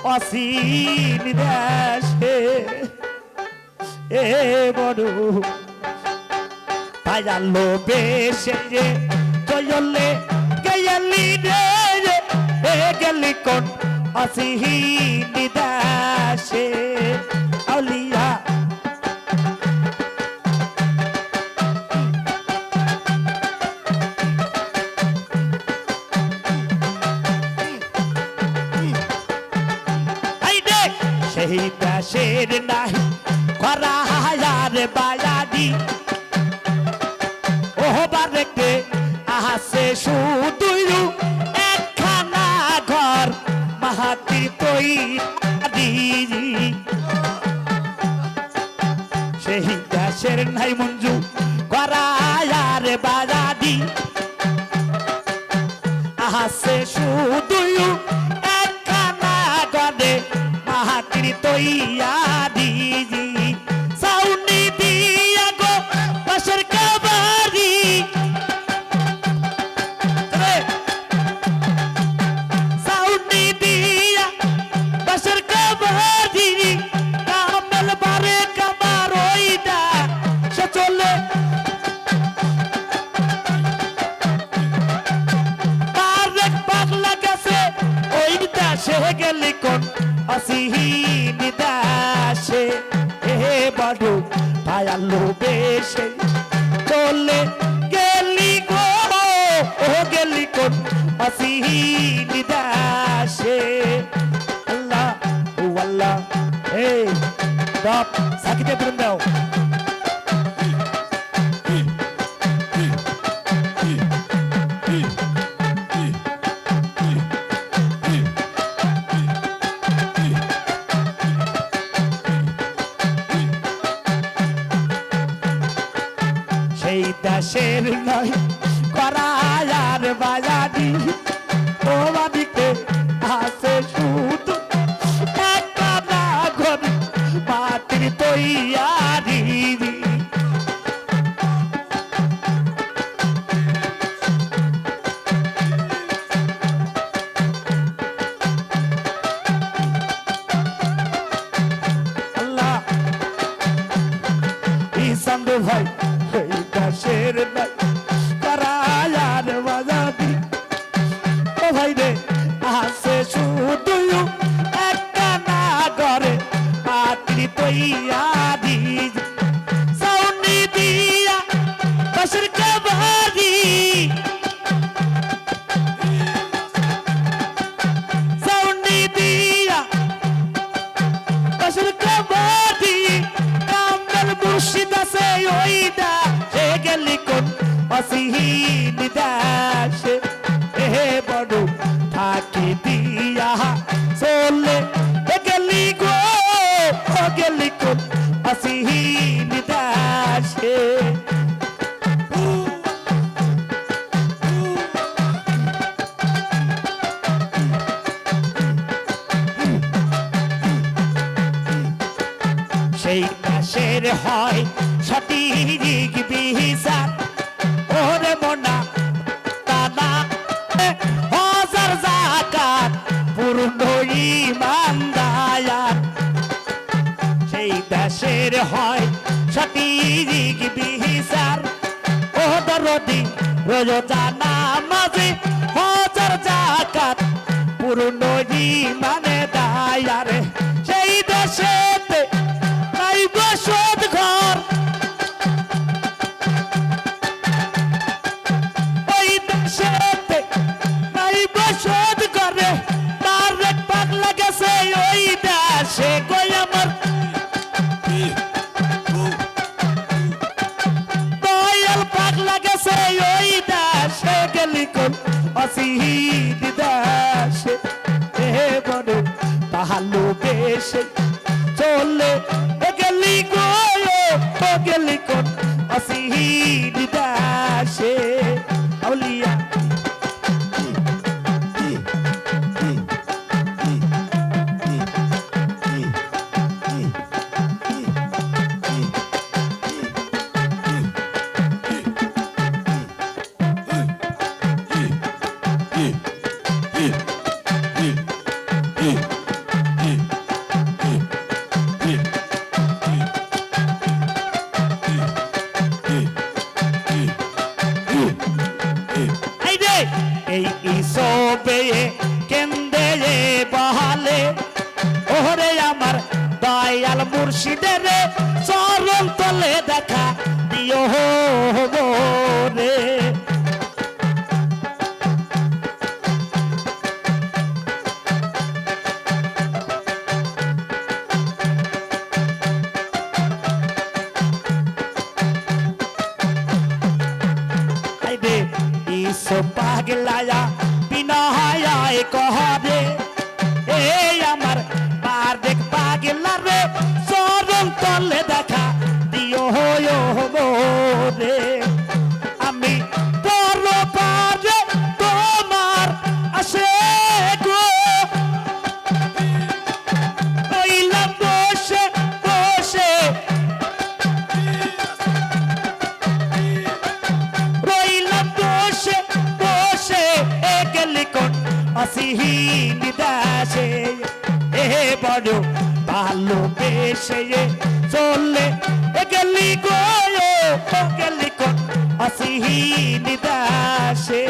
অসীম দেশে এ বড় পাইলো বেশে যে জয়লে গেলি রে এ গেলি কোন অসীম দেশে আউলিয়া সেই দেশের নাই করা হায়ার বায়াদি ওহবার রেখে আসে শুধু একখানা ঘর মাহাতি তৈরি সেই দেশের নাই মঞ্জু করা হায়ার বায়াদি আসে শুধু একখানা ঘরে মাহাতির তৈয়ারি সাউনি দিয়া গো পাশের কাবারি সাউনি দিয়া পাশের কাবারি কামেল বারে কামার ওইটা সে চলে তারেক পাগলা গেছে ওইটা সে গেলি কোন অসীম দাসে হে বড় পায়ালো বেশে চলে গেলি গো ও গেলি কোন অসীম দাসে আল্লাহ ও আল্লাহ হে বাপ সাকিতে প্রেম দাও দেশের নয় করায়ার বাজারি ও বাদিকে আসে শুধু একটা না ঘর মাটির তৈয়ারি আল্লাহ ইসান্দ ভাই দেশের নাই করায়ার বাজারি ও ভাই রে আসে শুধু একটা না ঘরে মাটি তৈয়ারি সাউনি দিয়া পাশের কাবারি সাউনি দিয়া পাশের কাবারি কামেল মুর্শিদ আছে ওইটা গেলি কোন অসীম দাসে হে বড় থাকি দিয়া চলে গেলি গো গেলি কোন অসীম দাসে সেই দাসের হয় সঠিক বিচার ওরে মনা তানা হাজার যাকাত পূর্ণ ঈমানদার সেই দেশের হয় সঠিক বিচার ও দরদি রোজা নামাজে হাজার যাকাত পূর্ণ ঈমানে দায়ার সেই দেশেতে নাই বসত ঘর ওই দেশেতে নাই বসত ঘরে তারেক পাগলা গেছে ওই দেশে কই আমার দয়াল পাগলা গেছে ওই দেশে গেলি কোন অসীম দেশে হে বড় তাহালো বেশে চলে গেলি গো গেলি কোন অসীম দাসে আউলিয়া বলে ওরে আমার দয়াল মুর্শিদের চরণ তলে দেখা দিও রে ইসো পাগলায়া বিনাহায় কহরে এ আমার পারেক পাগলা রে চরণ তলে দেখা দিও রে আমি বড় পারে তোমার আসে গো রইলাম বসে বসে রইলাম বসে বসে গেলি কোন অসীম দাসে এ বড় ভালোবেসে চলে গেলি গো গেলি কোন অসীম দাসে